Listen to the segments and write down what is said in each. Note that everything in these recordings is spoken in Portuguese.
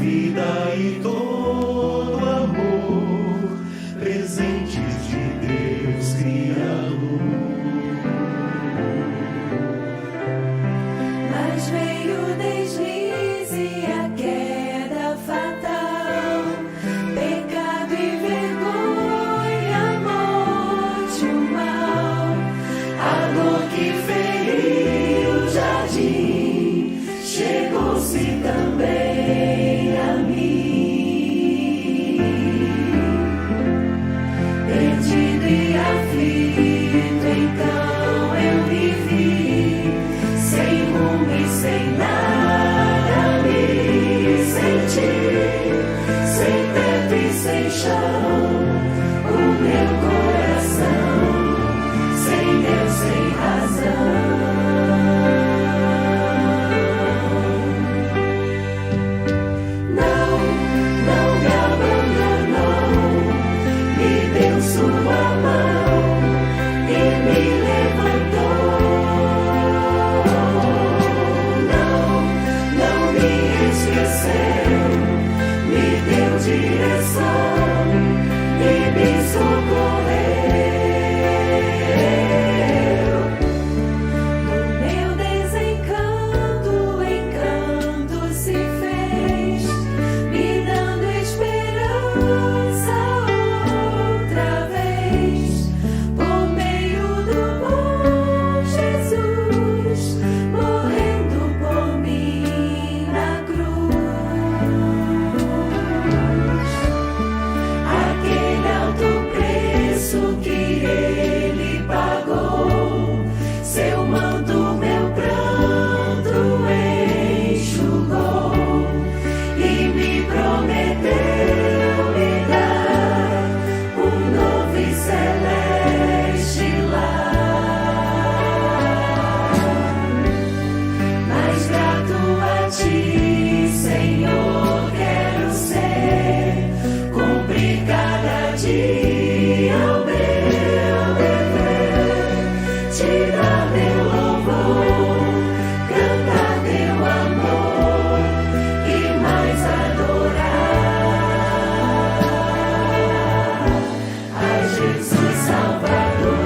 vida e todo amor, presentes de Deus Criador. Mas veio o deslize e a queda fatal, pecado e vergonha, a morte e o mal, a dor que feriu o jardim, chegou-se também a mim. Perdido e aflito, então eu me vi, sem rumo e sem nada me senti, sem teto e sem chão, o meu coração, sem Deus, sem razão. Não, não me abandonou, me deu sua mão e me levantou. Não me esqueceu, me deu direção e me socorreu. No meu desencanto, o encanto se fez, me dando esperança outra vez, por meio do bom Jesus, morrendo por mim na cruz. Aquele alto preço que ele pagou, seu manto meu pranto enxugou e me prometeu me dar um novo e celeste lar. Mais grato a ti, Senhor, quero ser, cumprir cada dia o meu dever, te dar meu louvor, cantar teu amor e mais adorar a Jesus Salvador.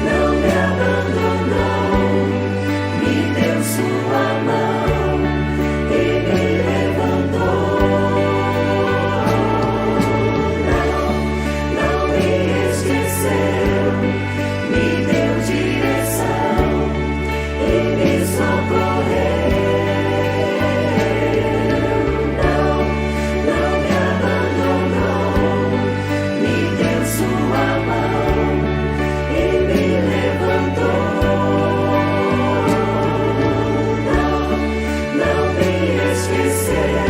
Não me abandonou, me deu sua mão e me levantou. Não me esqueceu, me deu direção e me socorreu. Não me abandonou, me deu sua mão e me levantou. Não me esqueceu,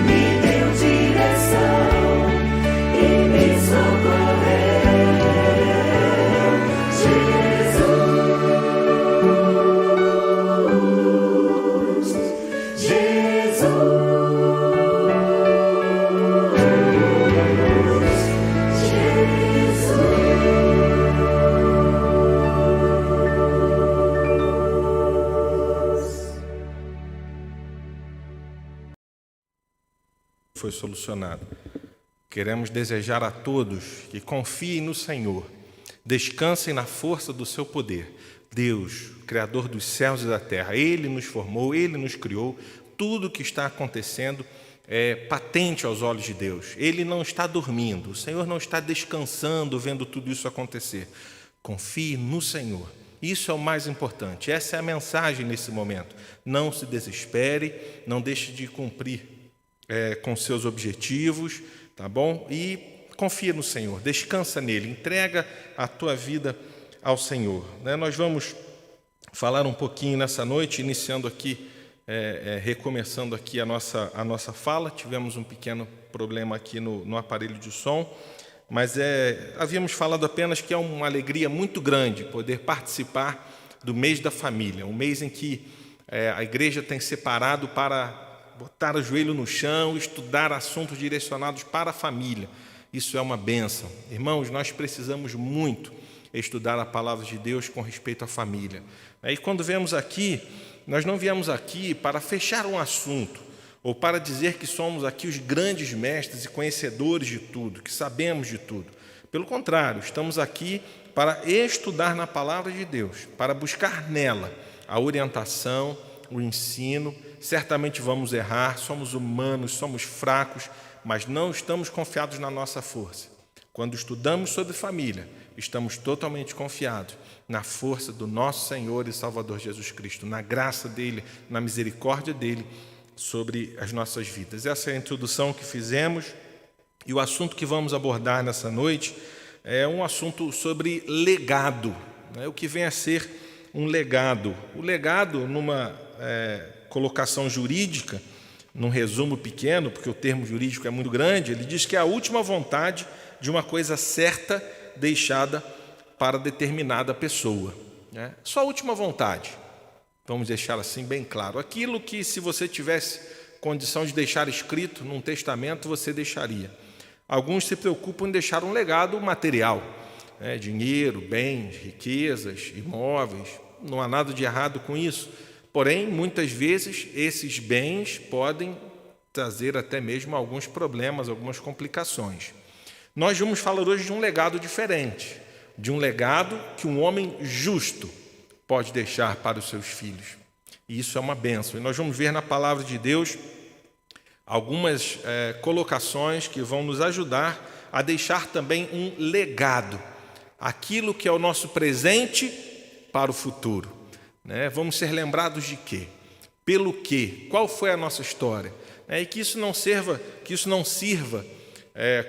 me deu direção e me socorreu. Foi solucionado. Queremos desejar a todos que confiem no Senhor, descansem na força do seu poder. Deus, Criador dos céus e da terra, Ele nos formou, Ele nos criou. Tudo o que está acontecendo é patente aos olhos de Deus. Ele não está dormindo, o Senhor não está descansando vendo tudo isso acontecer. Confie no Senhor. Isso é o mais importante. Essa é a mensagem nesse momento. Não se desespere, não deixe de cumprir com seus objetivos, tá bom? E confia no Senhor, descansa nele, entrega a tua vida ao Senhor. Nós vamos falar um pouquinho nessa noite, iniciando aqui, recomeçando aqui a nossa fala. Tivemos um pequeno problema aqui no aparelho de som, mas havíamos falado apenas que é uma alegria muito grande poder participar do mês da família, um mês em que a igreja tem separado para botar o joelho no chão, estudar assuntos direcionados para a família. Isso é uma bênção. Irmãos, nós precisamos muito estudar a palavra de Deus com respeito à família. E quando viemos aqui, nós não viemos aqui para fechar um assunto, ou para dizer que somos aqui os grandes mestres e conhecedores de tudo, que sabemos de tudo. Pelo contrário, estamos aqui para estudar na palavra de Deus, para buscar nela a orientação, o ensino. Certamente vamos errar, somos humanos, somos fracos, mas não estamos confiados na nossa força. Quando estudamos sobre família, estamos totalmente confiados na força do nosso Senhor e Salvador Jesus Cristo, na graça dele, na misericórdia dele sobre as nossas vidas. Essa é a introdução que fizemos, e o assunto que vamos abordar nessa noite é um assunto sobre legado, o que vem a ser um legado. O legado, numa colocação jurídica, num resumo pequeno, porque o termo jurídico é muito grande, ele diz que é a última vontade de uma coisa certa deixada para determinada pessoa. Só a última vontade, vamos deixar assim bem claro. Aquilo que, se você tivesse condição de deixar escrito num testamento, você deixaria. Alguns se preocupam em deixar um legado material, dinheiro, bens, riquezas, imóveis. Não há nada de errado com isso. Porém, muitas vezes, esses bens podem trazer até mesmo alguns problemas, algumas complicações. Nós vamos falar hoje de um legado diferente, de um legado que um homem justo pode deixar para os seus filhos. E isso é uma bênção. E nós vamos ver na palavra de Deus algumas colocações que vão nos ajudar a deixar também um legado, aquilo que é o nosso presente para o futuro. Vamos ser lembrados de quê? Pelo quê? Qual foi a nossa história? E que isso não sirva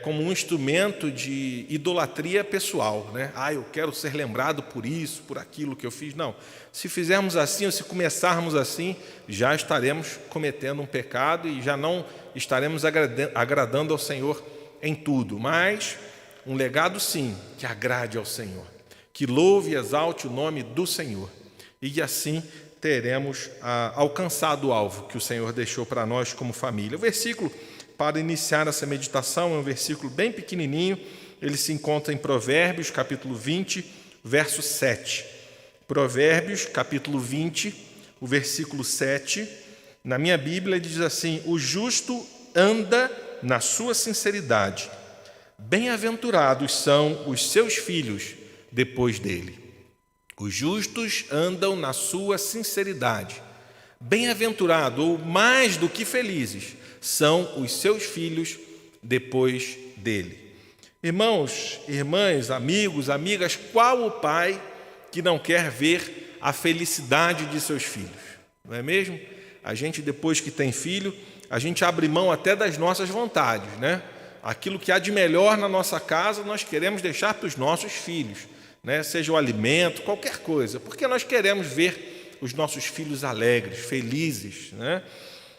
como um instrumento de idolatria pessoal. Eu quero ser lembrado por isso, por aquilo que eu fiz. Não. Se fizermos assim, ou se começarmos assim, já estaremos cometendo um pecado e já não estaremos agradando ao Senhor em tudo. Mas um legado, sim, que agrade ao Senhor, que louve e exalte o nome do Senhor. E assim teremos alcançado o alvo que o Senhor deixou para nós como família. O versículo para iniciar essa meditação é um versículo bem pequenininho. Ele se encontra em Provérbios, capítulo 20, verso 7. Provérbios, capítulo 20, o versículo 7. Na minha Bíblia, ele diz assim: o justo anda na sua sinceridade. Bem-aventurados são os seus filhos depois dele. Os justos andam na sua sinceridade. Bem-aventurado, ou mais do que felizes, são os seus filhos depois dele. Irmãos, irmãs, amigos, amigas, qual o pai que não quer ver a felicidade de seus filhos? Não é mesmo? A gente, depois que tem filho, a gente abre mão até das nossas vontades, Aquilo que há de melhor na nossa casa, nós queremos deixar para os nossos filhos, seja o alimento, qualquer coisa, porque nós queremos ver os nossos filhos alegres, felizes,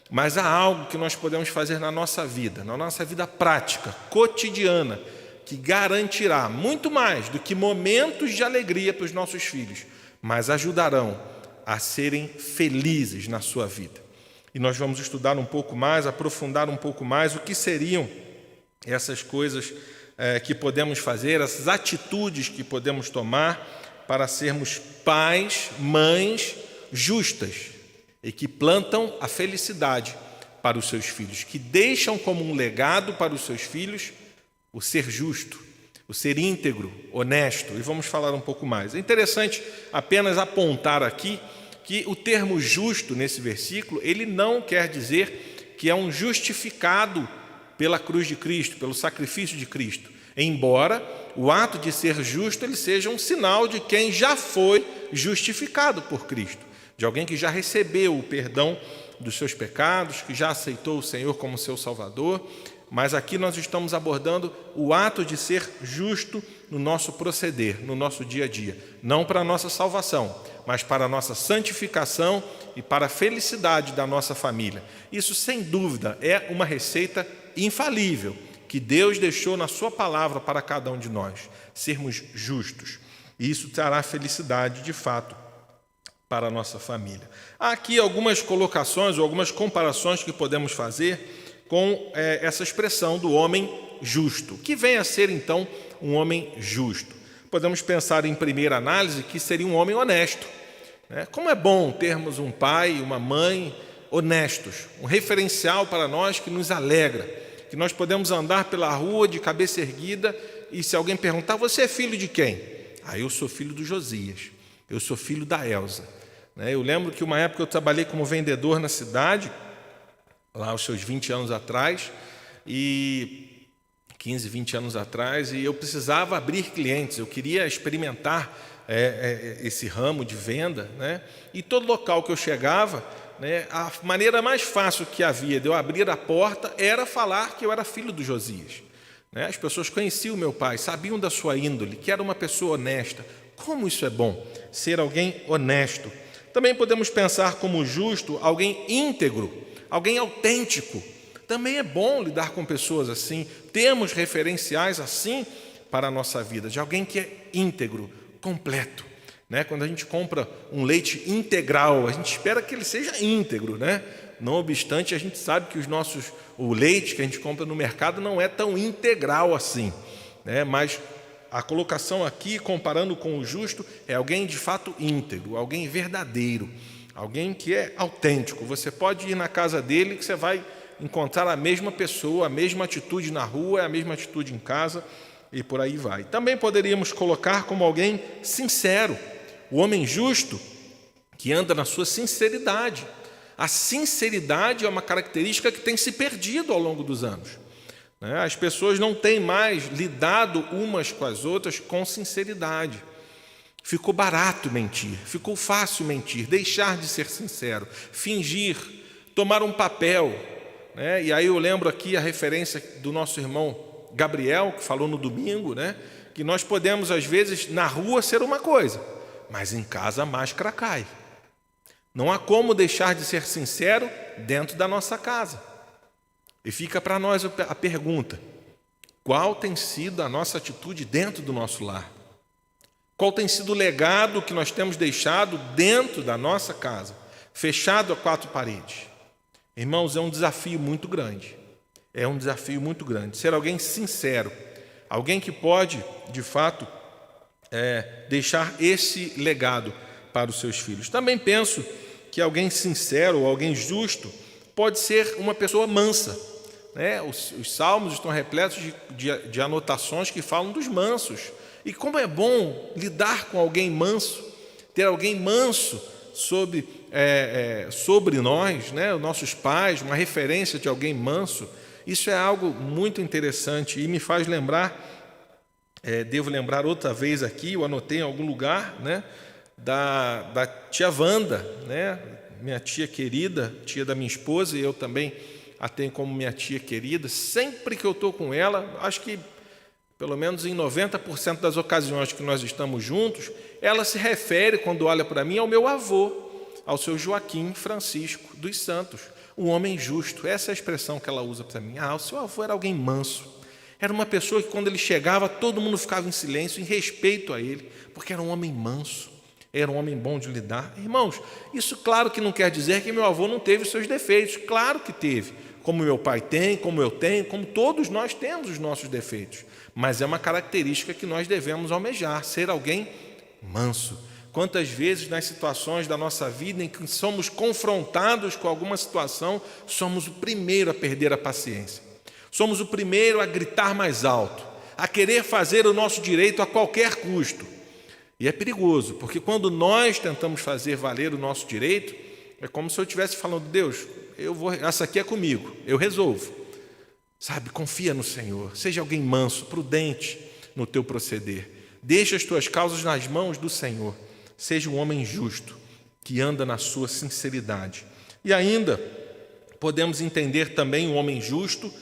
Mas há algo que nós podemos fazer na nossa vida prática, cotidiana, que garantirá muito mais do que momentos de alegria para os nossos filhos, mas ajudarão a serem felizes na sua vida. E nós vamos estudar um pouco mais, aprofundar um pouco mais o que seriam essas coisas que podemos fazer, essas atitudes que podemos tomar para sermos pais, mães justas e que plantam a felicidade para os seus filhos, que deixam como um legado para os seus filhos o ser justo, o ser íntegro, honesto. E vamos falar um pouco mais. É interessante apenas apontar aqui que o termo justo nesse versículo, ele não quer dizer que é um justificado pela cruz de Cristo, pelo sacrifício de Cristo, embora o ato de ser justo ele seja um sinal de quem já foi justificado por Cristo, de alguém que já recebeu o perdão dos seus pecados, que já aceitou o Senhor como seu Salvador. Mas aqui nós estamos abordando o ato de ser justo no nosso proceder, no nosso dia a dia, não para a nossa salvação, mas para a nossa santificação e para a felicidade da nossa família. Isso, sem dúvida, é uma receita infalível que Deus deixou na sua palavra para cada um de nós, sermos justos. E isso trará felicidade, de fato, para a nossa família. Há aqui algumas colocações ou algumas comparações que podemos fazer com essa expressão do homem justo. O que vem a ser, então, um homem justo? Podemos pensar em primeira análise que seria um homem honesto, né? Como é bom termos um pai e uma mãe honestos, um referencial para nós que nos alegra, que nós podemos andar pela rua de cabeça erguida e se alguém perguntar, você é filho de quem? Eu sou filho do Josias, eu sou filho da Elza. Eu lembro que uma época eu trabalhei como vendedor na cidade, lá aos seus 20 anos atrás, 15, 20 anos atrás, e eu precisava abrir clientes, eu queria experimentar esse ramo de venda, né? E todo local que eu chegava, né, a maneira mais fácil que havia de eu abrir a porta era falar que eu era filho do Josias. Né? As pessoas conheciam meu pai, sabiam da sua índole, que era uma pessoa honesta. Como isso é bom, ser alguém honesto. Também podemos pensar como justo, alguém íntegro, alguém autêntico. Também é bom lidar com pessoas assim. Temos referenciais assim para a nossa vida, de alguém que é íntegro, completo. Né? Quando a gente compra um leite integral, a gente espera que ele seja íntegro. Né? Não obstante, a gente sabe que o leite que a gente compra no mercado não é tão integral assim. Né? Mas a colocação aqui, comparando com o justo, é alguém de fato íntegro, alguém verdadeiro, alguém que é autêntico. Você pode ir na casa dele que você vai encontrar a mesma pessoa, a mesma atitude na rua, a mesma atitude em casa e por aí vai. Também poderíamos colocar como alguém sincero, o homem justo que anda na sua sinceridade. A sinceridade é uma característica que tem se perdido ao longo dos anos. As pessoas não têm mais lidado umas com as outras com sinceridade. Ficou barato mentir, ficou fácil mentir, deixar de ser sincero, fingir, tomar um papel. E aí eu lembro aqui a referência do nosso irmão Gabriel, que falou no domingo, que nós podemos, às vezes, na rua ser uma coisa, mas em casa a máscara cai. Não há como deixar de ser sincero dentro da nossa casa. E fica para nós a pergunta, qual tem sido a nossa atitude dentro do nosso lar? Qual tem sido o legado que nós temos deixado dentro da nossa casa, fechado a quatro paredes? Irmãos, é um desafio muito grande. É um desafio muito grande. Ser alguém sincero, alguém que pode, de fato, deixar esse legado para os seus filhos. Também penso que alguém sincero, alguém justo, pode ser uma pessoa mansa. Os salmos estão repletos de anotações que falam dos mansos. E como é bom lidar com alguém manso, ter alguém manso sobre nós, os nossos pais, uma referência de alguém manso. Isso é algo muito interessante e me faz lembrar, devo lembrar outra vez aqui, eu anotei em algum lugar, da tia Wanda, minha tia querida, tia da minha esposa, e eu também a tenho como minha tia querida. Sempre que eu estou com ela, acho que pelo menos em 90% das ocasiões que nós estamos juntos, ela se refere, quando olha para mim, ao meu avô, ao seu Joaquim Francisco dos Santos, um homem justo. Essa é a expressão que ela usa para mim. O seu avô era alguém manso. Era uma pessoa que, quando ele chegava, todo mundo ficava em silêncio, em respeito a ele, porque era um homem manso, era um homem bom de lidar. Irmãos, isso claro que não quer dizer que meu avô não teve os seus defeitos. Claro que teve. Como meu pai tem, como eu tenho, como todos nós temos os nossos defeitos. Mas é uma característica que nós devemos almejar, ser alguém manso. Quantas vezes nas situações da nossa vida em que somos confrontados com alguma situação, somos o primeiro a perder a paciência. Somos o primeiro a gritar mais alto, a querer fazer o nosso direito a qualquer custo. E é perigoso, porque quando nós tentamos fazer valer o nosso direito, é como se eu estivesse falando, Deus, essa aqui é comigo, eu resolvo. Confia no Senhor, seja alguém manso, prudente no teu proceder. Deixa as tuas causas nas mãos do Senhor. Seja um homem justo, que anda na sua sinceridade. E ainda podemos entender também o homem justo,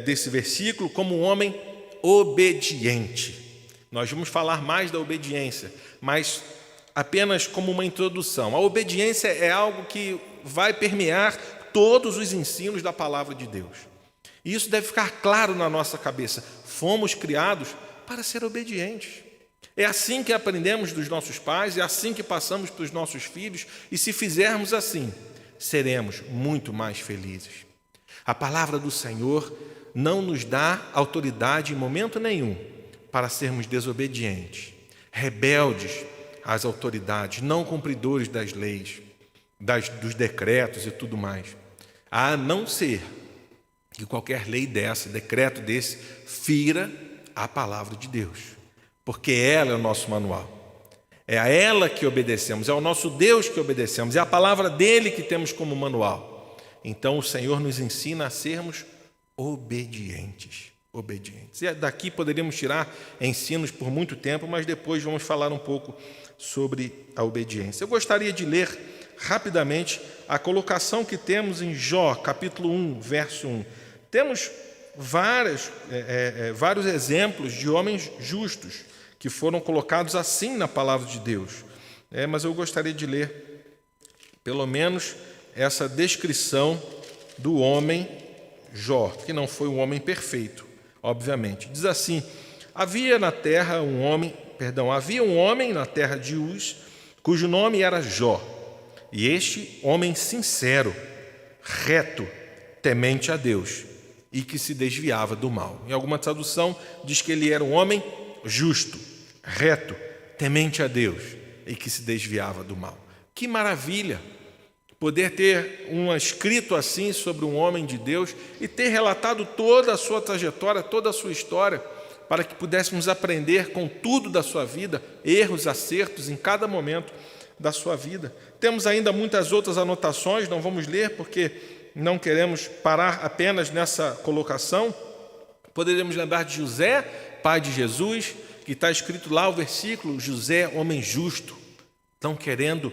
desse versículo, como um homem obediente. Nós vamos falar mais da obediência, mas apenas como uma introdução. A obediência é algo que vai permear todos os ensinos da palavra de Deus. E isso deve ficar claro na nossa cabeça. Fomos criados para ser obedientes. É assim que aprendemos dos nossos pais, é assim que passamos para os nossos filhos, e se fizermos assim, seremos muito mais felizes. A palavra do Senhor não nos dá autoridade em momento nenhum para sermos desobedientes, rebeldes às autoridades, não cumpridores das leis, dos decretos e tudo mais. A não ser que qualquer lei dessa, decreto desse, fira a palavra de Deus, porque ela é o nosso manual. É a ela que obedecemos, é ao nosso Deus que obedecemos, é a palavra dele que temos como manual. Então o Senhor nos ensina a sermos obedientes. E daqui poderíamos tirar ensinos por muito tempo, mas depois vamos falar um pouco sobre a obediência. Eu gostaria de ler rapidamente a colocação que temos em Jó, capítulo 1, verso 1. Temos vários exemplos de homens justos que foram colocados assim na palavra de Deus. Mas eu gostaria de ler, pelo menos, essa descrição do homem Jó, que não foi um homem perfeito, obviamente. Diz assim: havia um homem na terra de Uz, cujo nome era Jó, e este homem sincero, reto, temente a Deus, e que se desviava do mal. Em alguma tradução diz que ele era um homem justo, reto, temente a Deus e que se desviava do mal. Que maravilha poder ter um escrito assim sobre um homem de Deus e ter relatado toda a sua trajetória, toda a sua história, para que pudéssemos aprender com tudo da sua vida, erros, acertos em cada momento da sua vida. Temos ainda muitas outras anotações, não vamos ler porque não queremos parar apenas nessa colocação. Poderíamos lembrar de José, pai de Jesus, que está escrito lá o versículo: José, homem justo, não querendo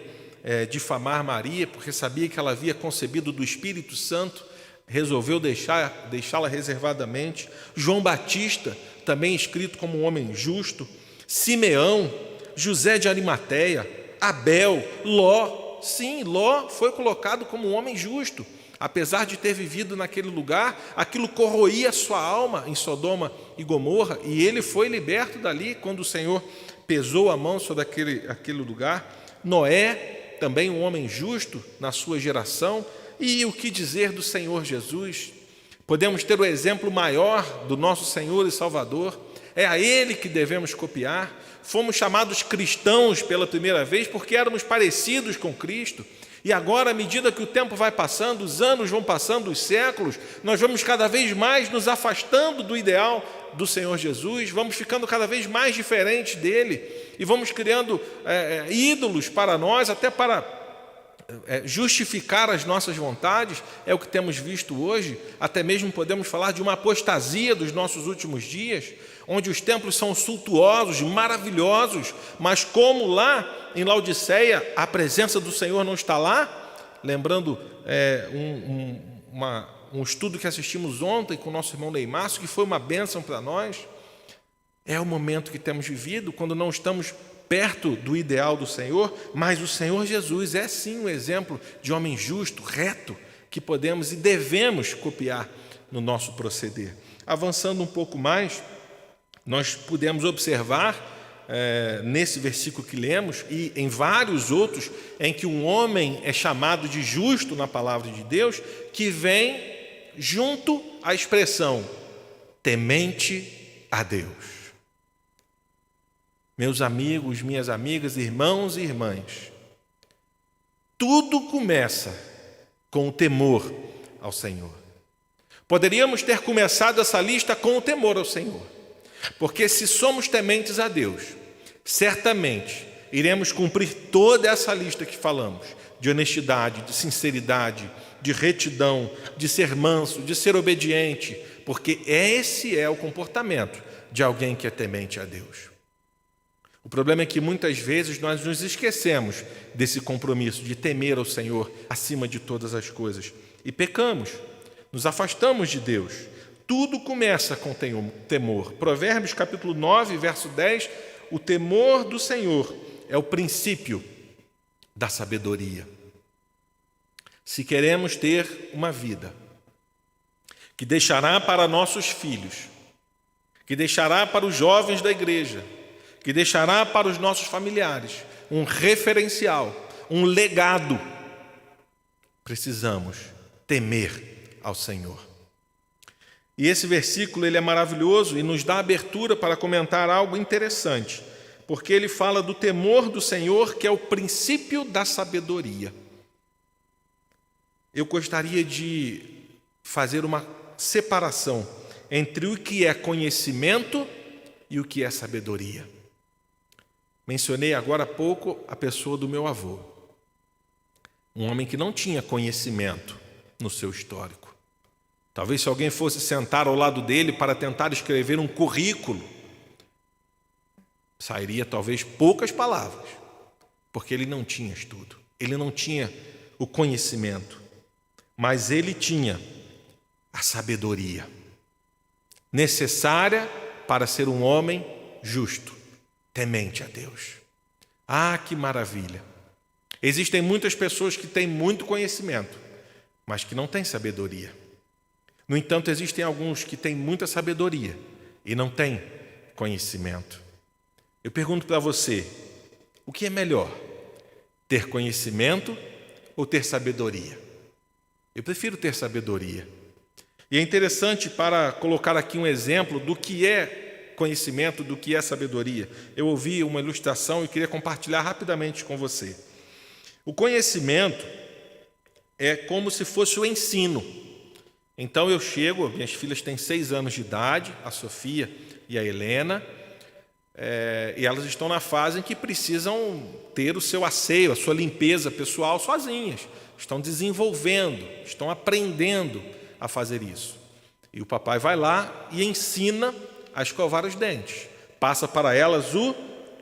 difamar Maria, porque sabia que ela havia concebido do Espírito Santo, resolveu deixá-la reservadamente. João Batista, também escrito como um homem justo. Simeão, José de Arimateia, Abel, Ló. Sim, Ló foi colocado como um homem justo. Apesar de ter vivido naquele lugar, aquilo corroía sua alma em Sodoma e Gomorra, e ele foi liberto dali quando o Senhor pesou a mão sobre aquele lugar. Noé, também um homem justo na sua geração. E o que dizer do Senhor Jesus? Podemos ter o exemplo maior do nosso Senhor e Salvador. É a Ele que devemos copiar. Fomos chamados cristãos pela primeira vez porque éramos parecidos com Cristo. E agora, à medida que o tempo vai passando, os anos vão passando, os séculos, nós vamos cada vez mais nos afastando do ideal do Senhor Jesus, vamos ficando cada vez mais diferentes dele e vamos criando ídolos para nós, até para justificar as nossas vontades. É o que temos visto hoje. Até mesmo podemos falar de uma apostasia dos nossos últimos dias, onde os templos são suntuosos, maravilhosos, mas como lá em Laodiceia a presença do Senhor não está lá. Lembrando um estudo que assistimos ontem com o nosso irmão Neymar, que foi uma bênção para nós. É o momento que temos vivido, quando não estamos perto do ideal do Senhor, mas o Senhor Jesus é sim um exemplo de homem justo, reto, que podemos e devemos copiar no nosso proceder. Avançando um pouco mais, nós pudemos observar nesse versículo que lemos e em vários outros em que um homem é chamado de justo na palavra de Deus, que vem junto à expressão temente a Deus. Meus amigos, minhas amigas, irmãos e irmãs, tudo começa com o temor ao Senhor. Poderíamos ter começado essa lista com o temor ao Senhor, porque se somos tementes a Deus, certamente iremos cumprir toda essa lista que falamos, de honestidade, de sinceridade, de retidão, de ser manso, de ser obediente, porque esse é o comportamento de alguém que é temente a Deus. O problema é que muitas vezes nós nos esquecemos desse compromisso de temer ao Senhor acima de todas as coisas e pecamos, nos afastamos de Deus. Tudo começa com temor. Provérbios capítulo 9, verso 10, o temor do Senhor é o princípio da sabedoria. Se queremos ter uma vida que deixará para nossos filhos, que deixará para os jovens da igreja, que deixará para os nossos familiares um referencial, um legado, precisamos temer ao Senhor. E esse versículo ele é maravilhoso e nos dá abertura para comentar algo interessante, porque ele fala do temor do Senhor, que é o princípio da sabedoria. Eu gostaria de fazer uma separação entre o que é conhecimento e o que é sabedoria. Mencionei agora há pouco a pessoa do meu avô, um homem que não tinha conhecimento no seu histórico. Talvez se alguém fosse sentar ao lado dele para tentar escrever um currículo, sairia talvez poucas palavras, porque ele não tinha estudo, ele não tinha o conhecimento, mas ele tinha a sabedoria necessária para ser um homem justo, temente a Deus. Ah, que maravilha! Existem muitas pessoas que têm muito conhecimento, mas que não têm sabedoria. No entanto, existem alguns que têm muita sabedoria e não têm conhecimento. Eu pergunto para você, o que é melhor? Ter conhecimento ou ter sabedoria? Eu prefiro ter sabedoria. E é interessante para colocar aqui um exemplo do que é conhecimento, do que é sabedoria. Eu ouvi uma ilustração e queria compartilhar rapidamente com você. O conhecimento é como se fosse o ensino. Então eu chego, minhas filhas têm 6 anos de idade, a Sofia e a Helena, e elas estão na fase em que precisam ter o seu asseio, a sua limpeza pessoal sozinhas. Estão desenvolvendo, estão aprendendo a fazer isso. E o papai vai lá e ensina a escovar os dentes. Passa para elas o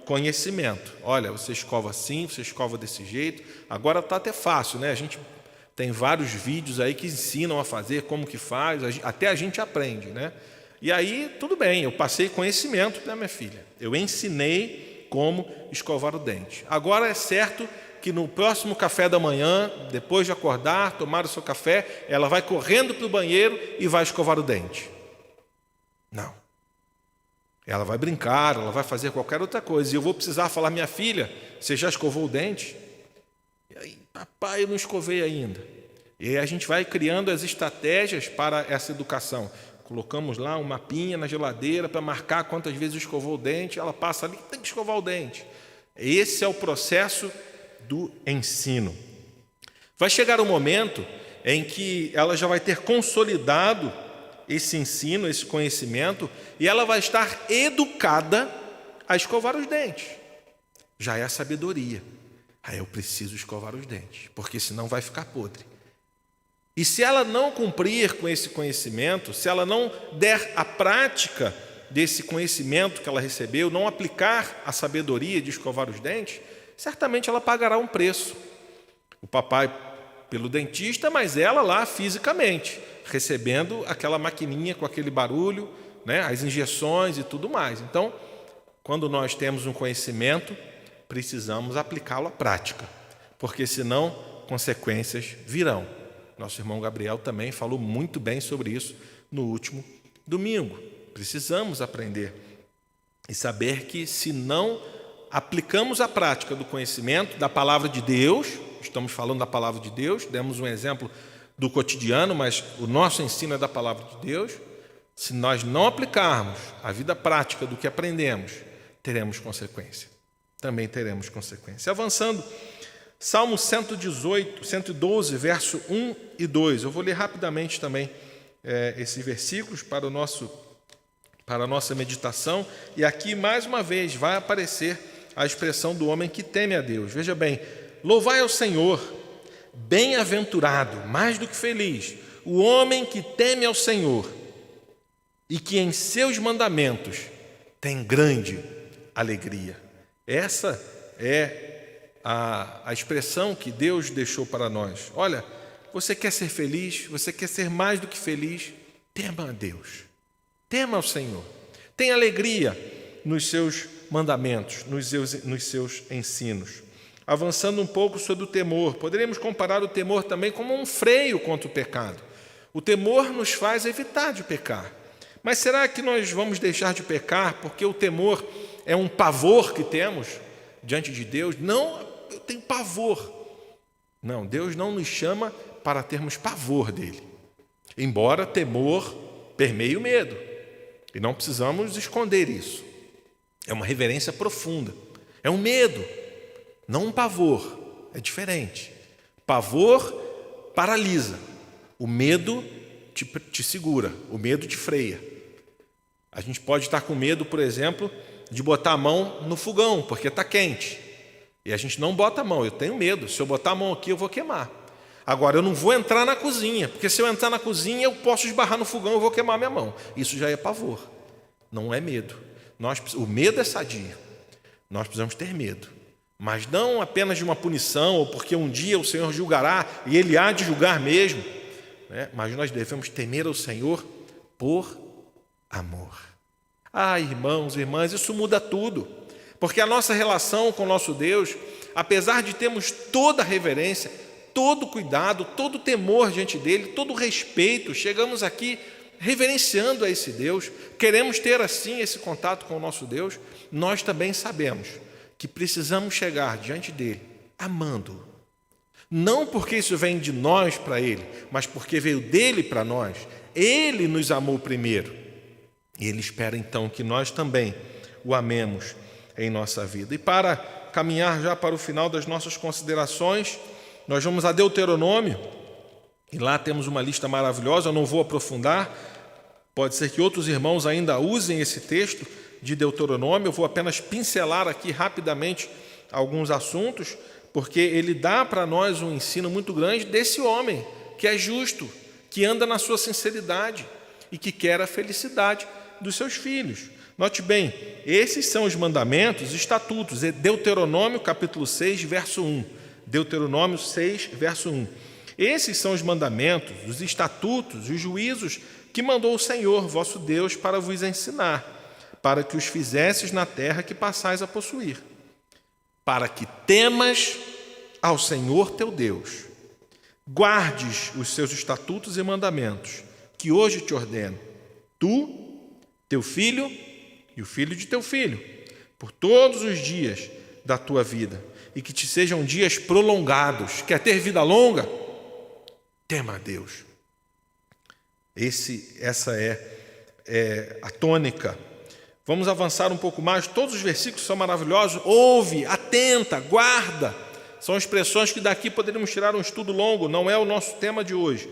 conhecimento. Olha, você escova assim, você escova desse jeito. Agora está até fácil, né? A gente tem vários vídeos aí que ensinam a fazer, como que faz, até a gente aprende, né? E aí, tudo bem, eu passei conhecimento para minha filha. Eu ensinei como escovar o dente. Agora é certo que no próximo café da manhã, depois de acordar, tomar o seu café, ela vai correndo para o banheiro e vai escovar o dente. Não. Ela vai brincar, ela vai fazer qualquer outra coisa. E eu vou precisar falar, minha filha, você já escovou o dente? E aí, papai, eu não escovei ainda. E aí a gente vai criando as estratégias para essa educação. Colocamos lá um mapinha na geladeira para marcar quantas vezes escovou o dente. Ela passa ali, tem que escovar o dente. Esse é o processo do ensino. Vai chegar um momento em que ela já vai ter consolidado esse ensino, esse conhecimento, e ela vai estar educada a escovar os dentes. Já é a sabedoria. Aí eu preciso escovar os dentes, porque senão vai ficar podre. E se ela não cumprir com esse conhecimento, se ela não der a prática desse conhecimento que ela recebeu, não aplicar a sabedoria de escovar os dentes, certamente ela pagará um preço. O papai pelo dentista, mas ela lá fisicamente, recebendo aquela maquininha com aquele barulho, né, as injeções e tudo mais. Então, quando nós temos um conhecimento, precisamos aplicá-lo à prática, porque senão consequências virão. Nosso irmão Gabriel também falou muito bem sobre isso no último domingo. Precisamos aprender e saber que, se não aplicamos a prática do conhecimento, da palavra de Deus, estamos falando da palavra de Deus, demos um exemplo do cotidiano, mas o nosso ensino é da palavra de Deus. Se nós não aplicarmos a vida prática do que aprendemos, teremos consequência. Também teremos consequência. Avançando, Salmo 112, verso 1 e 2. Eu vou ler rapidamente também esses versículos para a nossa meditação. E aqui, mais uma vez, vai aparecer a expressão do homem que teme a Deus. Veja bem, louvai ao Senhor, bem-aventurado, mais do que feliz, o homem que teme ao Senhor e que em seus mandamentos tem grande alegria. Essa é a expressão que Deus deixou para nós. Olha, você quer ser feliz, você quer ser mais do que feliz, tema a Deus, tema ao Senhor, tenha alegria nos seus mandamentos, nos seus ensinos. Avançando um pouco sobre o temor, poderíamos comparar o temor também como um freio contra o pecado. O temor nos faz evitar de pecar. Mas será que nós vamos deixar de pecar porque o temor é um pavor que temos diante de Deus? Não, eu tenho pavor. Não, Deus não nos chama para termos pavor dele. Embora temor permeia o medo. E não precisamos esconder isso. É uma reverência profunda. É um medo, não um pavor. É diferente. Pavor paralisa. O medo te segura. O medo te freia. A gente pode estar com medo, por exemplo, de botar a mão no fogão, porque está quente. E a gente não bota a mão. Eu tenho medo. Se eu botar a mão aqui, eu vou queimar. Agora, eu não vou entrar na cozinha, porque se eu entrar na cozinha, eu posso esbarrar no fogão, eu vou queimar minha mão. Isso já é pavor. Não é medo. O medo é sadio. Nós precisamos ter medo. Mas não apenas de uma punição, ou porque um dia o Senhor julgará, e Ele há de julgar mesmo, né? Mas nós devemos temer ao Senhor por amor. Irmãos e irmãs, isso muda tudo. Porque a nossa relação com o nosso Deus, apesar de termos toda a reverência, todo o cuidado, todo o temor diante dEle, todo o respeito, chegamos aqui reverenciando a esse Deus, queremos ter assim esse contato com o nosso Deus, nós também sabemos que precisamos chegar diante dEle amando-o. Não porque isso vem de nós para Ele, mas porque veio dEle para nós. Ele nos amou primeiro. E Ele espera então que nós também o amemos em nossa vida. E para caminhar já para o final das nossas considerações, nós vamos a Deuteronômio, e lá temos uma lista maravilhosa, eu não vou aprofundar, pode ser que outros irmãos ainda usem esse texto de Deuteronômio, eu vou apenas pincelar aqui rapidamente alguns assuntos, porque ele dá para nós um ensino muito grande desse homem, que é justo, que anda na sua sinceridade e que quer a felicidade dos seus filhos. Note bem, esses são os mandamentos, estatutos, Deuteronômio capítulo 6, verso 1. Deuteronômio 6, verso 1. Esses são os mandamentos, os estatutos, os juízos que mandou o Senhor, vosso Deus, para vos ensinar, para que os fizesses na terra que passais a possuir, para que temas ao Senhor teu Deus, guardes os seus estatutos e mandamentos, que hoje te ordeno, tu, teu filho e o filho de teu filho, por todos os dias da tua vida, e que te sejam dias prolongados. Quer ter vida longa? Tema a Deus. Essa é a tônica. Vamos avançar um pouco mais. Todos os versículos são maravilhosos. Ouve, atenta, guarda. São expressões que daqui poderíamos tirar um estudo longo. Não é o nosso tema de hoje.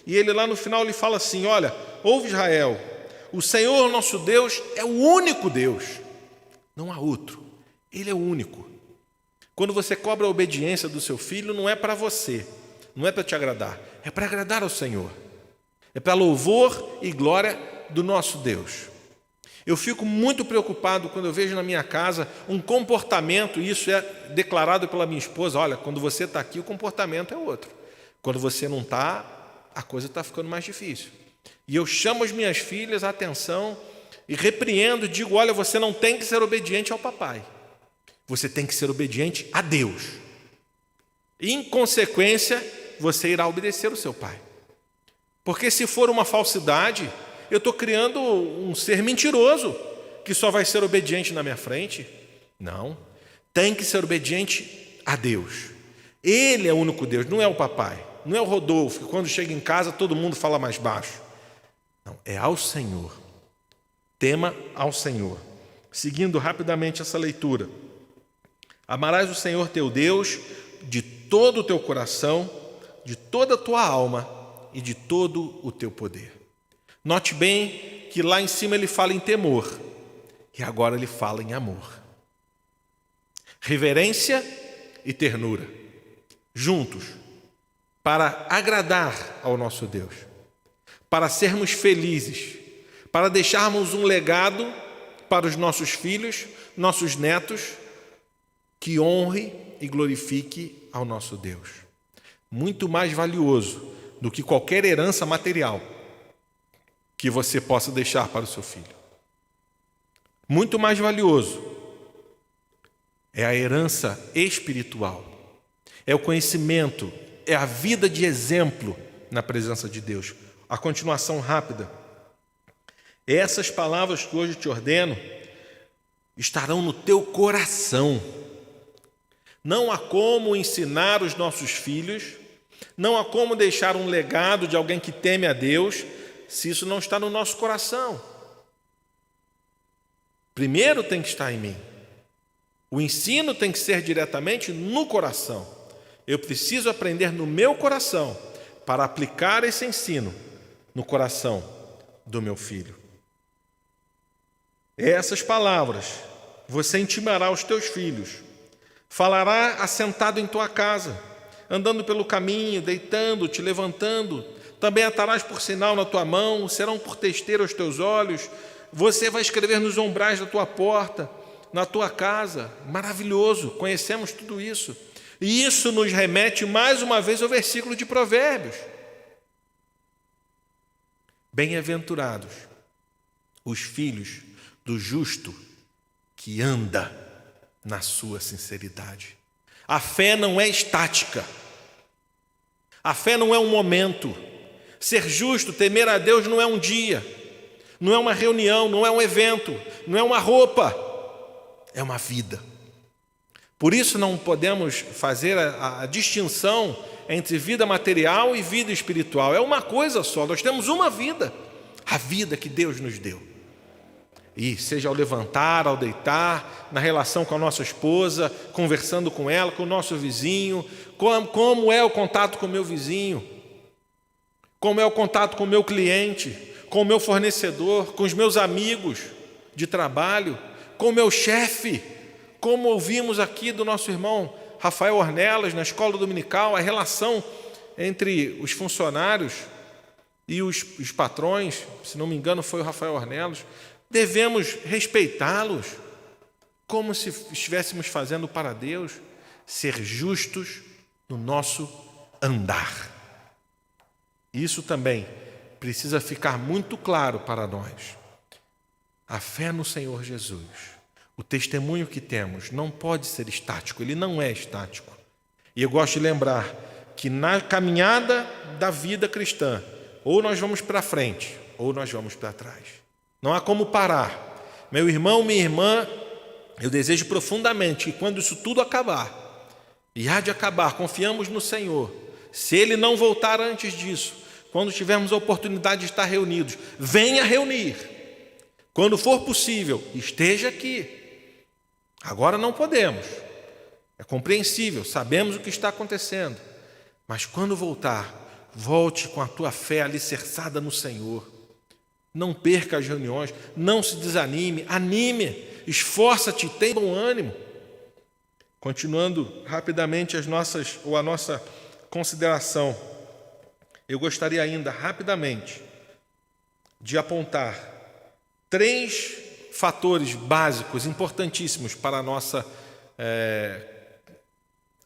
E ele lá no final ele fala assim: olha, ouve Israel, o Senhor nosso Deus é o único Deus. Não há outro. Ele é o único. Quando você cobra a obediência do seu filho, não é para você, não é para te agradar, é para agradar ao Senhor. É para louvor e glória do nosso Deus. Eu fico muito preocupado quando eu vejo na minha casa um comportamento, e isso é declarado pela minha esposa: olha, quando você está aqui, o comportamento é outro. Quando você não está, a coisa está ficando mais difícil. E eu chamo as minhas filhas à atenção e repreendo, digo: olha, você não tem que ser obediente ao papai. Você tem que ser obediente a Deus. Em consequência, você irá obedecer o seu pai. Porque se for uma falsidade, eu estou criando um ser mentiroso, que só vai ser obediente na minha frente. Não. Tem que ser obediente a Deus. Ele é o único Deus, não é o papai. Não é o Rodolfo, que quando chega em casa todo mundo fala mais baixo. Não, é ao Senhor. Tema ao Senhor. Seguindo rapidamente essa leitura. Amarás o Senhor teu Deus de todo o teu coração, de toda a tua alma e de todo o teu poder. Note bem que lá em cima ele fala em temor e agora ele fala em amor. Reverência e ternura, juntos, para agradar ao nosso Deus, para sermos felizes, para deixarmos um legado para os nossos filhos, nossos netos, que honre e glorifique ao nosso Deus. Muito mais valioso do que qualquer herança material que você possa deixar para o seu filho. Muito mais valioso é a herança espiritual, é o conhecimento, é a vida de exemplo na presença de Deus. A continuação rápida. Essas palavras que hoje te ordeno estarão no teu coração. Não há como ensinar os nossos filhos, não há como deixar um legado de alguém que teme a Deus se isso não está no nosso coração. Primeiro tem que estar em mim. O ensino tem que ser diretamente no coração. Eu preciso aprender no meu coração para aplicar esse ensino no coração do meu filho. Essas palavras você intimará aos teus filhos. Falará assentado em tua casa, andando pelo caminho, deitando, te levantando. Também atarás por sinal na tua mão, serão por testeira aos teus olhos. Você vai escrever nos umbrais da tua porta, na tua casa. Maravilhoso, conhecemos tudo isso. E isso nos remete mais uma vez ao versículo de Provérbios. Bem-aventurados os filhos do justo que anda na sua sinceridade. A fé não é estática. A fé não é um momento. Ser justo, temer a Deus não é um dia, não é uma reunião, não é um evento, não é uma roupa, é uma vida. Por isso não podemos fazer a distinção entre vida material e vida espiritual. É uma coisa só, nós temos uma vida, a vida que Deus nos deu. E seja ao levantar, ao deitar, na relação com a nossa esposa, conversando com ela, com o nosso vizinho, como é o contato com o meu vizinho, como é o contato com o meu cliente, com o meu fornecedor, com os meus amigos de trabalho, com o meu chefe, como ouvimos aqui do nosso irmão Rafael Ornelas, na escola dominical, a relação entre os funcionários e os patrões, se não me engano foi o Rafael Ornelas. Devemos respeitá-los como se estivéssemos fazendo para Deus, ser justos no nosso andar. Isso também precisa ficar muito claro para nós. A fé no Senhor Jesus, o testemunho que temos, não pode ser estático, ele não é estático. E eu gosto de lembrar que na caminhada da vida cristã, ou nós vamos para frente, ou nós vamos para trás. Não há como parar. Meu irmão, minha irmã, eu desejo profundamente que quando isso tudo acabar, e há de acabar, confiamos no Senhor. Se Ele não voltar antes disso, quando tivermos a oportunidade de estar reunidos, venha reunir. Quando for possível, esteja aqui. Agora não podemos. É compreensível, sabemos o que está acontecendo. Mas quando voltar, volte com a tua fé alicerçada no Senhor. Não perca as reuniões, não se desanime, anime, esforça-te, tenha bom ânimo. Continuando rapidamente a nossa consideração, eu gostaria ainda rapidamente de apontar 3 fatores básicos, importantíssimos para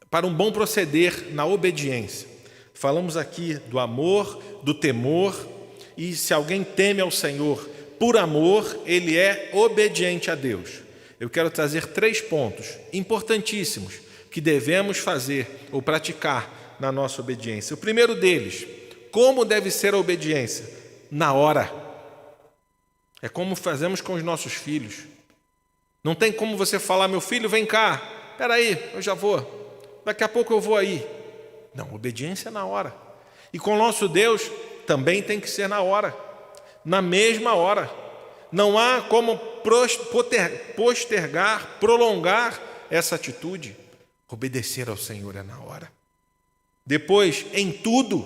para um bom proceder na obediência. Falamos aqui do amor, do temor. E se alguém teme ao Senhor por amor, ele é obediente a Deus. Eu quero trazer 3 pontos importantíssimos que devemos fazer ou praticar na nossa obediência. O primeiro deles, como deve ser a obediência? Na hora. É como fazemos com os nossos filhos. Não tem como você falar, meu filho, vem cá, espera aí, eu já vou, daqui a pouco eu vou aí. Não, obediência é na hora. E com o nosso Deus também tem que ser na hora, na mesma hora. Não há como postergar, prolongar essa atitude. Obedecer ao Senhor é na hora. Depois, em tudo,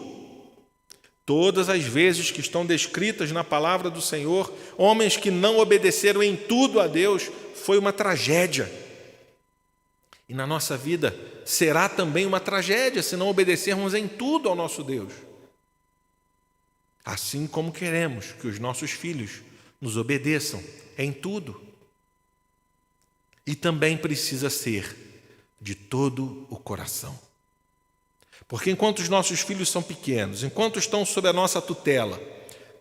todas as vezes que estão descritas na palavra do Senhor, homens que não obedeceram em tudo a Deus, foi uma tragédia. E na nossa vida será também uma tragédia se não obedecermos em tudo ao nosso Deus. Assim como queremos que os nossos filhos nos obedeçam em tudo. E também precisa ser de todo o coração. Porque enquanto os nossos filhos são pequenos, enquanto estão sob a nossa tutela,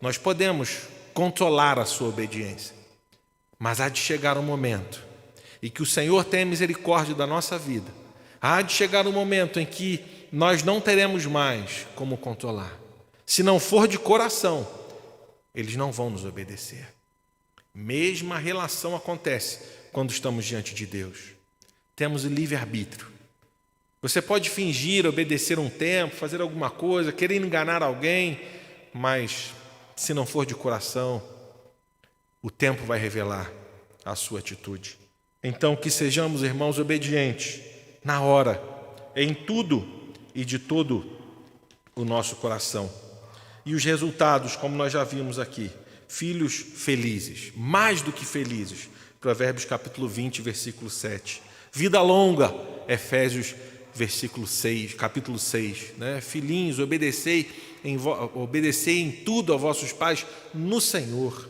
nós podemos controlar a sua obediência. Mas há de chegar um momento em que o Senhor tenha misericórdia da nossa vida. Há de chegar um momento em que nós não teremos mais como controlar. Se não for de coração, eles não vão nos obedecer. Mesma relação acontece quando estamos diante de Deus. Temos o livre-arbítrio. Você pode fingir obedecer um tempo, fazer alguma coisa, querer enganar alguém, mas Se não for de coração, o tempo vai revelar a sua atitude. Então, que sejamos, irmãos, obedientes na hora, em tudo e de todo o nosso coração. E os resultados, como nós já vimos aqui, filhos felizes, mais do que felizes. Provérbios capítulo 20, versículo 7. Vida longa, Efésios capítulo 6. Né? Filhinhos, obedecei em tudo aos vossos pais no Senhor.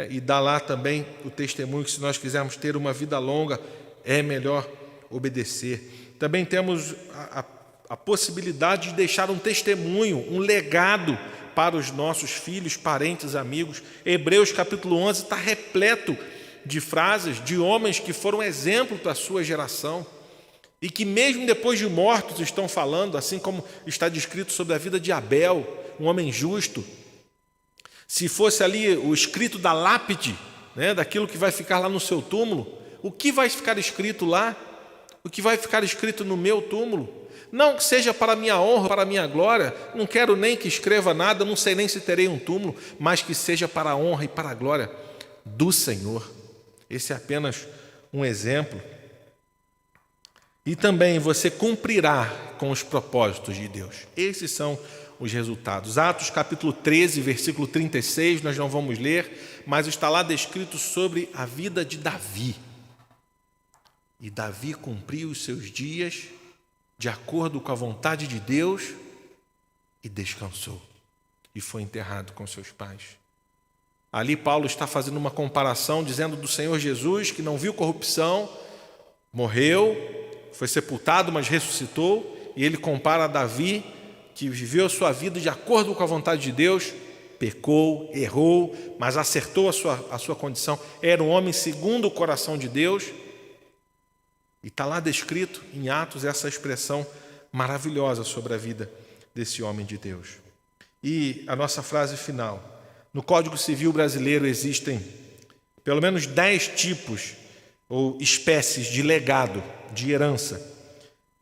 E dá lá também o testemunho que, se nós quisermos ter uma vida longa, é melhor obedecer. Também temos a possibilidade de deixar um testemunho, um legado para os nossos filhos, parentes, amigos. Hebreus capítulo 11 está repleto de frases de homens que foram exemplo para a sua geração e que mesmo depois de mortos estão falando, assim como está descrito sobre a vida de Abel, um homem justo. Se fosse ali o escrito da lápide, né, daquilo que vai ficar lá no seu túmulo, o que vai ficar escrito lá? O que vai ficar escrito no meu túmulo? Não que seja para a minha honra, para a minha glória, não quero nem que escreva nada, não sei nem se terei um túmulo, mas que seja para a honra e para a glória do Senhor. Esse é apenas um exemplo. E também você cumprirá com os propósitos de Deus. Esses são os resultados. Atos capítulo 13, versículo 36, nós não vamos ler, mas está lá descrito sobre a vida de Davi. E Davi cumpriu os seus dias de acordo com a vontade de Deus e descansou. E foi enterrado com seus pais. Ali Paulo está fazendo uma comparação, dizendo do Senhor Jesus, que não viu corrupção, morreu, foi sepultado, mas ressuscitou, e ele compara a Davi, que viveu a sua vida de acordo com a vontade de Deus, pecou, errou, mas acertou a sua condição, era um homem segundo o coração de Deus, e está lá descrito em Atos essa expressão maravilhosa sobre a vida desse homem de Deus. E a nossa frase final: no Código Civil brasileiro existem pelo menos 10 tipos ou espécies de legado, de herança.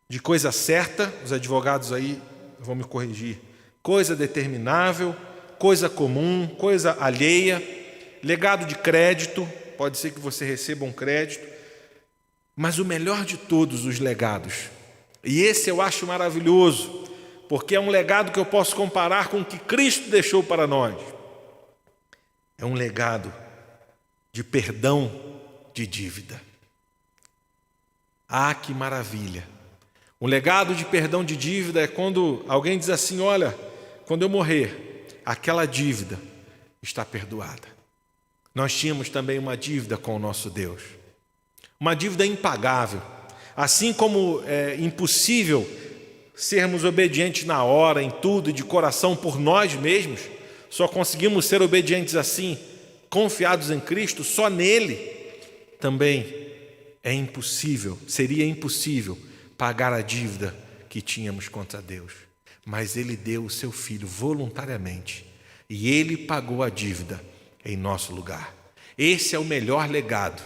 De coisa certa, os advogados aí vão me corrigir, coisa determinável, coisa comum, coisa alheia, legado de crédito, pode ser que você receba um crédito, mas o melhor de todos os legados, e esse eu acho maravilhoso, porque é um legado que eu posso comparar com o que Cristo deixou para nós. É um legado de perdão de dívida. Ah, que maravilha! Um legado de perdão de dívida é quando alguém diz assim: olha, quando eu morrer, aquela dívida está perdoada. Nós tínhamos também uma dívida com o nosso Deus, uma dívida impagável. Assim como é impossível sermos obedientes na hora, em tudo e de coração por nós mesmos, só conseguimos ser obedientes assim, confiados em Cristo, só nele. Também é impossível, seria impossível pagar a dívida que tínhamos contra Deus. Mas Ele deu o seu Filho voluntariamente e Ele pagou a dívida em nosso lugar. Esse é o melhor legado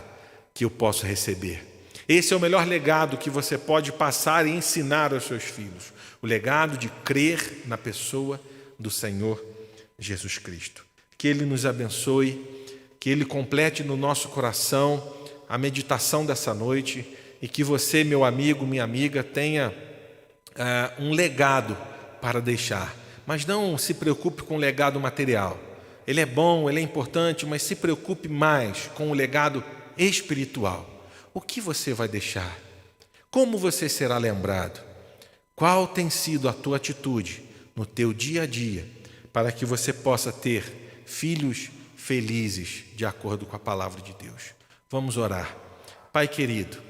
que eu posso receber. Esse é o melhor legado que você pode passar e ensinar aos seus filhos. O legado de crer na pessoa do Senhor Jesus Cristo. Que Ele nos abençoe, que Ele complete no nosso coração a meditação dessa noite e que você, meu amigo, minha amiga, tenha um legado para deixar. Mas não se preocupe com o legado material. Ele é bom, ele é importante, mas se preocupe mais com o legado espiritual. O que você vai deixar? Como você será lembrado? Qual tem sido a tua atitude no teu dia a dia para que você possa ter filhos felizes de acordo com a palavra de Deus? Vamos orar. Pai querido,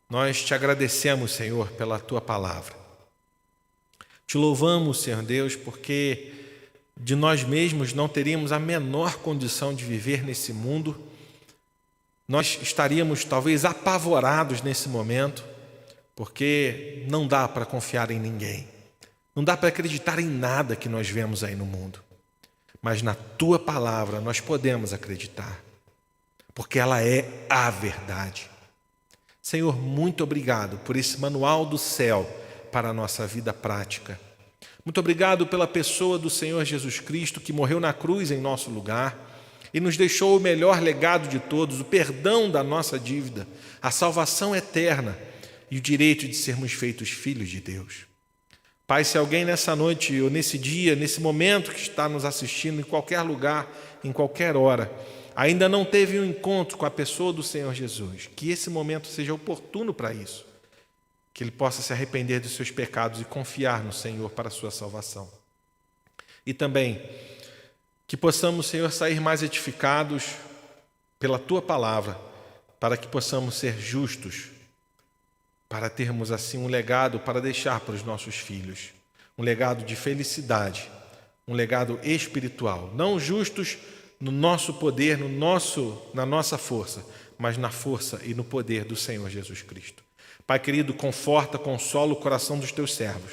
nós te agradecemos, Senhor, pela tua palavra. Te louvamos, Senhor Deus, porque de nós mesmos não teríamos a menor condição de viver nesse mundo. Nós estaríamos talvez apavorados nesse momento, porque não dá para confiar em ninguém. Não dá para acreditar em nada que nós vemos aí no mundo. Mas na tua palavra nós podemos acreditar, porque ela é a verdade. Senhor, muito obrigado por esse manual do céu para a nossa vida prática. Muito obrigado pela pessoa do Senhor Jesus Cristo, que morreu na cruz em nosso lugar e nos deixou o melhor legado de todos, o perdão da nossa dívida, a salvação eterna e o direito de sermos feitos filhos de Deus. Pai, se alguém nessa noite ou nesse dia, nesse momento que está nos assistindo, em qualquer lugar, em qualquer hora, ainda não teve um encontro com a pessoa do Senhor Jesus, que esse momento seja oportuno para isso, que ele possa se arrepender dos seus pecados e confiar no Senhor para a sua salvação. E também que possamos, Senhor, sair mais edificados pela Tua palavra, para que possamos ser justos, para termos assim um legado para deixar para os nossos filhos, um legado de felicidade, um legado espiritual, não justos no nosso poder, na nossa força, mas na força e no poder do Senhor Jesus Cristo. Pai querido, conforta, consola o coração dos Teus servos.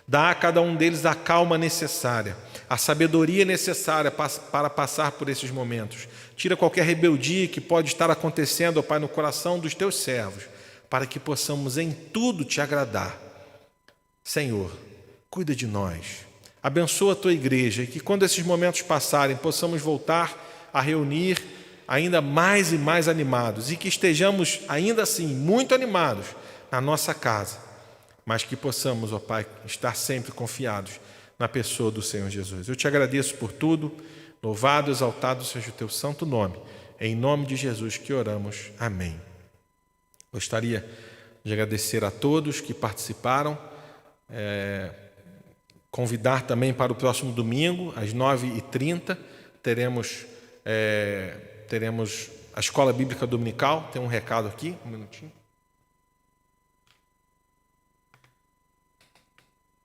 Dá a cada um deles a calma necessária, a sabedoria necessária para passar por esses momentos. Tira qualquer rebeldia que pode estar acontecendo, ó Pai, no coração dos Teus servos, para que possamos em tudo Te agradar. Senhor, cuida de nós. Abençoa a Tua igreja e que quando esses momentos passarem, possamos voltar a reunir ainda mais e mais animados e que estejamos ainda assim muito animados na nossa casa, mas que possamos, ó Pai, estar sempre confiados na pessoa do Senhor Jesus. Eu Te agradeço por tudo, louvado, exaltado seja o Teu santo nome. Em nome de Jesus que oramos. Amém. Gostaria de agradecer a todos que participaram, convidar também para o próximo domingo, às 9h30, teremos a Escola Bíblica Dominical. Tem um recado aqui, um minutinho.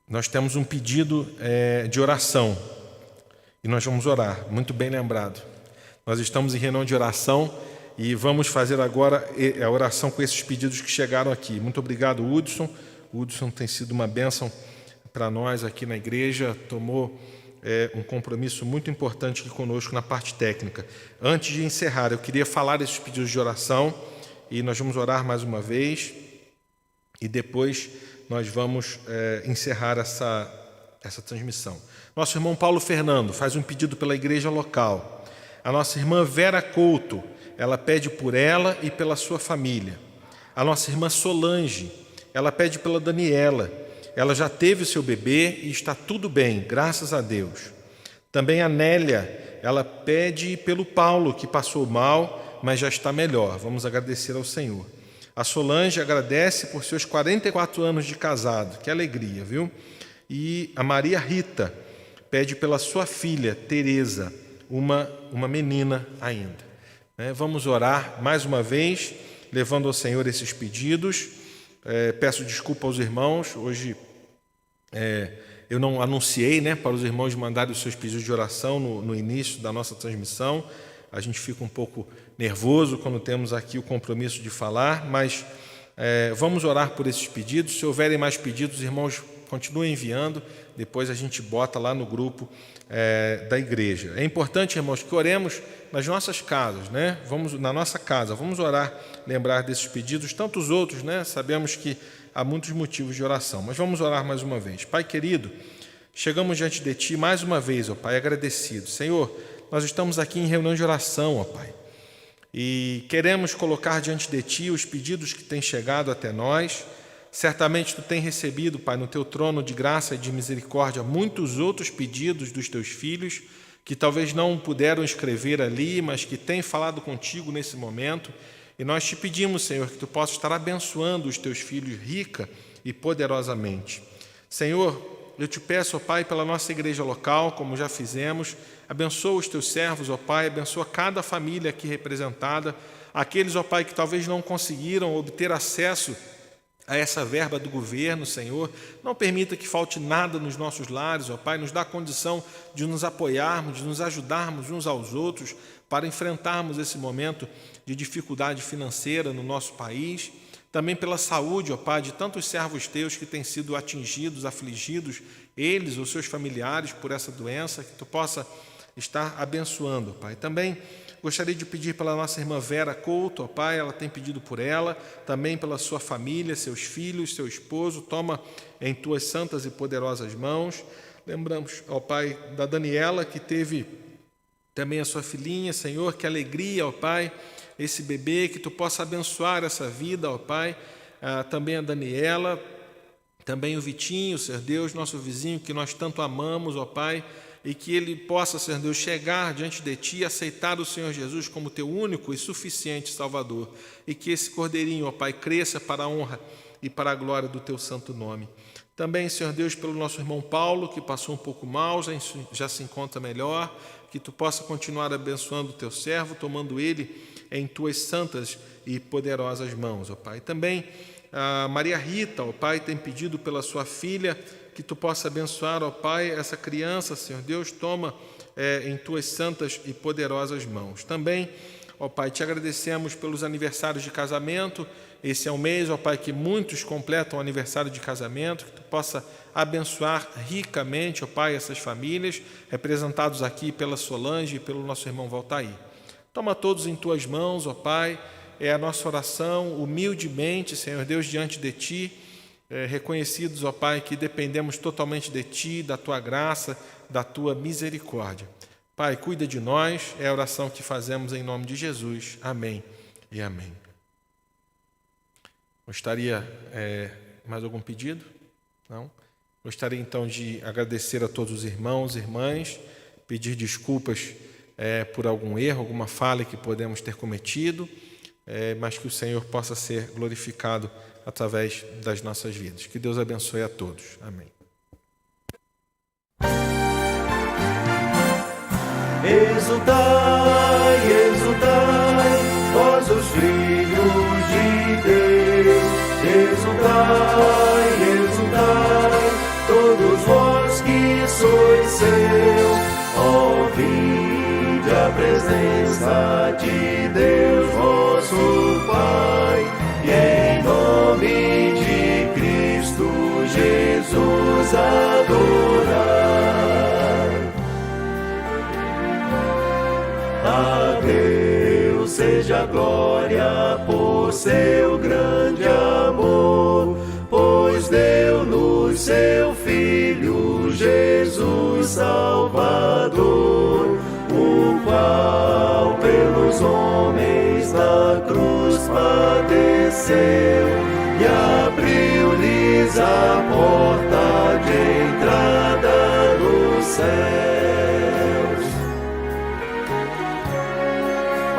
Nós temos um pedido de oração e nós vamos orar, muito bem lembrado. Nós estamos em reunião de oração e vamos fazer agora a oração com esses pedidos que chegaram aqui. Muito obrigado, Hudson. O Hudson tem sido uma bênção para nós aqui na igreja, tomou um compromisso muito importante aqui conosco na parte técnica. Antes de encerrar, eu queria falar esses pedidos de oração e nós vamos orar mais uma vez e depois nós vamos encerrar essa transmissão. Nosso irmão Paulo Fernando faz um pedido pela igreja local. A nossa irmã Vera Couto, ela pede por ela e pela sua família. A nossa irmã Solange, ela pede pela Daniela. Ela já teve o seu bebê e está tudo bem, graças a Deus. Também a Nélia, ela pede pelo Paulo, que passou mal, mas já está melhor. Vamos agradecer ao Senhor. A Solange agradece por seus 44 anos de casado. Que alegria, viu? E a Maria Rita pede pela sua filha, Tereza, uma menina ainda. Vamos orar mais uma vez, levando ao Senhor esses pedidos. Peço desculpa aos irmãos. Hoje eu não anunciei para os irmãos mandarem os seus pedidos de oração no início da nossa transmissão. A gente fica um pouco nervoso quando temos aqui o compromisso de falar, mas vamos orar por esses pedidos. Se houverem mais pedidos, os irmãos continuem enviando, depois a gente bota lá no grupo da igreja. É importante, irmãos, que oremos nas nossas casas, Vamos na nossa casa, vamos orar, lembrar desses pedidos, tantos outros, Sabemos que há muitos motivos de oração, mas vamos orar mais uma vez. Pai querido, chegamos diante de Ti mais uma vez, ó Pai, agradecidos. Senhor, nós estamos aqui em reunião de oração, ó Pai, e queremos colocar diante de Ti os pedidos que têm chegado até nós. Certamente Tu tens recebido, Pai, no Teu trono de graça e de misericórdia, muitos outros pedidos dos Teus filhos, que talvez não puderam escrever ali, mas que têm falado contigo nesse momento. E nós Te pedimos, Senhor, que Tu possas estar abençoando os Teus filhos rica e poderosamente. Senhor, eu Te peço, ó Pai, pela nossa igreja local, como já fizemos, abençoa os Teus servos, ó Pai, abençoa cada família aqui representada, aqueles, ó Pai, que talvez não conseguiram obter acesso a essa verba do governo, Senhor. Não permita que falte nada nos nossos lares, ó Pai, nos dá a condição de nos apoiarmos, de nos ajudarmos uns aos outros para enfrentarmos esse momento de dificuldade financeira no nosso país. Também pela saúde, ó Pai, de tantos servos Teus que têm sido atingidos, afligidos, eles ou seus familiares por essa doença, que Tu possa estar abençoando, Pai. Também Gostaria de pedir pela nossa irmã Vera Couto, ó Pai, ela tem pedido por ela, também pela sua família, seus filhos, seu esposo, toma em tuas santas e poderosas mãos. Lembramos, ó Pai, da Daniela, que teve também a sua filhinha, Senhor, que alegria, ó Pai, esse bebê, que tu possa abençoar essa vida, ó Pai, também a Daniela, também o Vitinho, Senhor Deus, nosso vizinho, que nós tanto amamos, ó Pai, e que ele possa, Senhor Deus, chegar diante de Ti, aceitar o Senhor Jesus como Teu único e suficiente Salvador, e que esse cordeirinho, ó Pai, cresça para a honra e para a glória do Teu santo nome. Também, Senhor Deus, pelo nosso irmão Paulo, que passou um pouco mal, já se encontra melhor, que Tu possa continuar abençoando o Teu servo, tomando ele em Tuas santas e poderosas mãos, ó Pai. Também a Maria Rita, ó Pai, tem pedido pela sua filha, que Tu possa abençoar, ó Pai, essa criança, Senhor Deus, toma em Tuas santas e poderosas mãos. Também, ó Pai, Te agradecemos pelos aniversários de casamento. Esse é um mês, ó Pai, que muitos completam o aniversário de casamento, que Tu possa abençoar ricamente, ó Pai, essas famílias, representados aqui pela Solange e pelo nosso irmão Valtair. Toma todos em Tuas mãos, ó Pai, é a nossa oração, humildemente, Senhor Deus, diante de Ti, reconhecidos, ó Pai, que dependemos totalmente de Ti, da Tua graça, da Tua misericórdia. Pai, cuida de nós, é a oração que fazemos em nome de Jesus. Amém e amém. Gostaria, mais algum pedido? Não? Gostaria então de agradecer a todos os irmãos e irmãs, pedir desculpas por algum erro, alguma falha que podemos ter cometido, mas que o Senhor possa ser glorificado através das nossas vidas. Que Deus abençoe a todos. Amém. Exultai, exultai, vós os filhos de Deus. Exultai, exultai, todos vós que sois seus. Ó, vinde à presença de Deus, vosso Pai, e em nome de Cristo Jesus adorar. A Deus seja glória por seu grande amor, pois deu-nos seu Filho Jesus Salvador, o qual pelos homens na cruz padeceu e abriu-lhes a porta de entrada nos céus.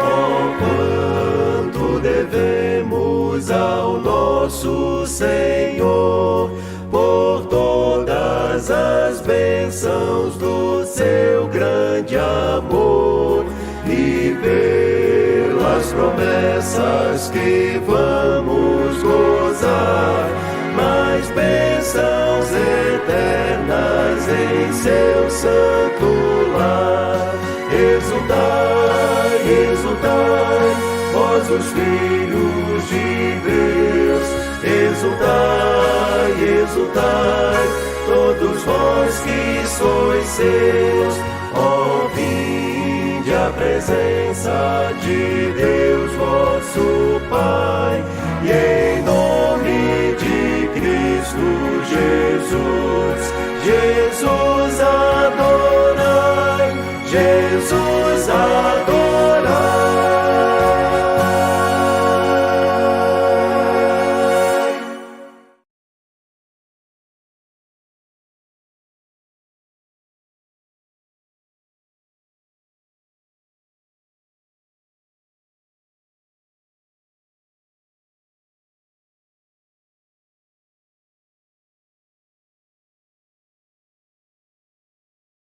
Oh, quanto devemos ao nosso Senhor por todas as bênçãos do seu grande amor e pelas promessas que vamos gozar, mais bênçãos eternas em seu santo lar. Exultai, exultai, vós os filhos de Deus. Exultai, exultai, todos vós que sois seus. Ó, vinde à presença de Deus vosso Pai, e